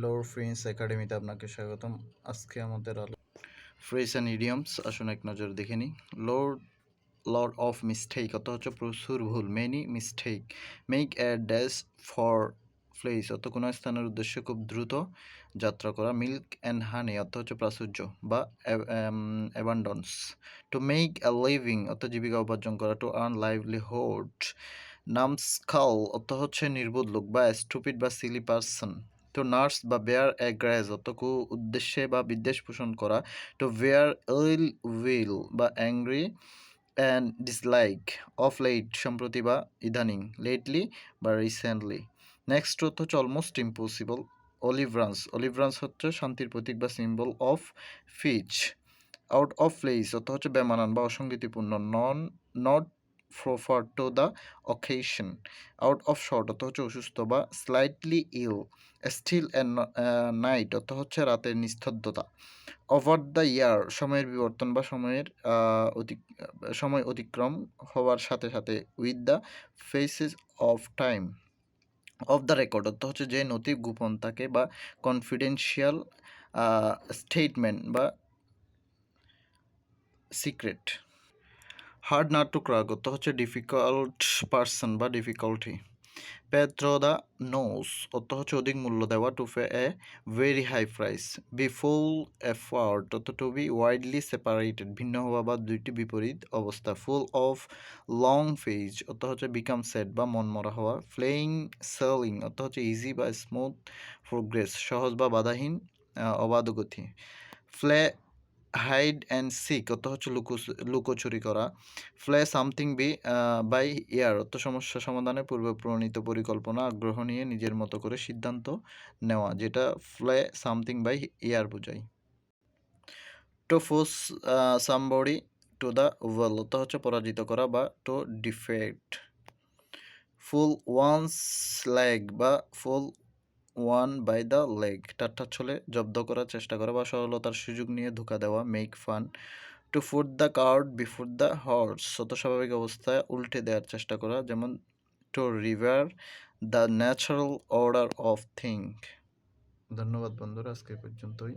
লোর friends একাডেমিতে আপনাকে স্বাগতম। আজকে আমাদের ফ্রেজ অ্যান্ড ইডিয়মস, আসুন এক নজর দেখে নিই। লর্ড লর্ড অফ মিস্টেক অর্থ হচ্ছে প্রচুর ভুল। Many mistake. Make a dash for place অর্থ কোনো স্থানের উদ্দেশ্যে খুব দ্রুত যাত্রা করা। মিল্ক অ্যান্ড হানি অর্থ হচ্ছে প্রাচুর্য বা অ্যাবান্ডন্স। টু মেক এ লিভিং অর্থ জীবিকা উপার্জন করা। To earn livelihood. নামস্কাল অর্থ হচ্ছে নির্বোধ লোক বা স্টুপিড বা সিলি পারসন। টু নার্স বা বেয়ার এ গ্র্যাজ অর্থ উদ্দেশ্যে বা বিদ্বেষ পোষণ করা। টু বেয়ার ইল উইল বা angry and dislike. Of late সম্প্রতি বা ইদানিং। লেটলি বা রিসেন্টলি। নেক্সট অর্থ হচ্ছে অলমোস্ট ইম্পসিবল। অলিভ্রান্স হচ্ছে শান্তির প্রতীক বা symbol of peace. Out of place অর্থ হচ্ছে বেমানান বা অসঙ্গতিপূর্ণ। Not proper to the occasion. Out of sorts অর্থ হচ্ছে অসুস্থ বা slightly ill. Still and night অর্থ হচ্ছে রাতের নিস্তব্ধতা। ওভার দ্য ইয়ার সময়ের বিবর্তন বা সময় অতিক্রম হওয়ার সাথে সাথে। With the faces of time. Off the record অর্থ হচ্ছে যে নথি গোপন থাকে বা কনফিডেন্সিয়াল স্টেটমেন্ট বা secret. Hard nut to crack অর্থ হচ্ছে ডিফিকাল্ট পার্সন বা difficulty. Pay through the nose অর্থ হচ্ছে অধিক মূল্য দেওয়া। To pay a very high price. Be full effort অর্থ টু বি ওয়াইডলি সেপারেটেড ভিন্ন হওয়া বা দুইটি বিপরীত অবস্থা। ফুল অফ লং ফেজ অর্থ হচ্ছে বিকাম সেট বা মনমরা হওয়া। ফ্লেইং সেলিং অর্থ হচ্ছে ইজি বা স্মুথ প্রোগ্রেস সহজ বা বাধাহীন অবাধ গতি। ফ্লে হাইড অ্যান্ড সিক অর্থ হচ্ছে লুকোচুরি করা। ফ্লে সামথিং বাই ইয়ার অর্থ সমস্যা সমাধানের পূর্বে প্রণীত পরিকল্পনা আগ্রহ নিয়ে নিজের মতো করে সিদ্ধান্ত নেওয়া, যেটা ফ্লে সামথিং বাই ইয়ার বোঝায়। To force somebody to the wall অর্থ হচ্ছে পরাজিত করা বা to defect. Pull one's leg বা pull one by the leg ঠাট্টা ছলে জব্দ করার চেষ্টা করা বা সরলতার সুযোগ নিয়ে ধোঁকা দেওয়া। Make fun. To put the cart before the horse অত স্বাভাবিক অবস্থায় উল্টে দেওয়ার চেষ্টা করা, যেমন to reverse the natural order of things. ধন্যবাদ বন্ধুরা, আজকে পর্যন্তই।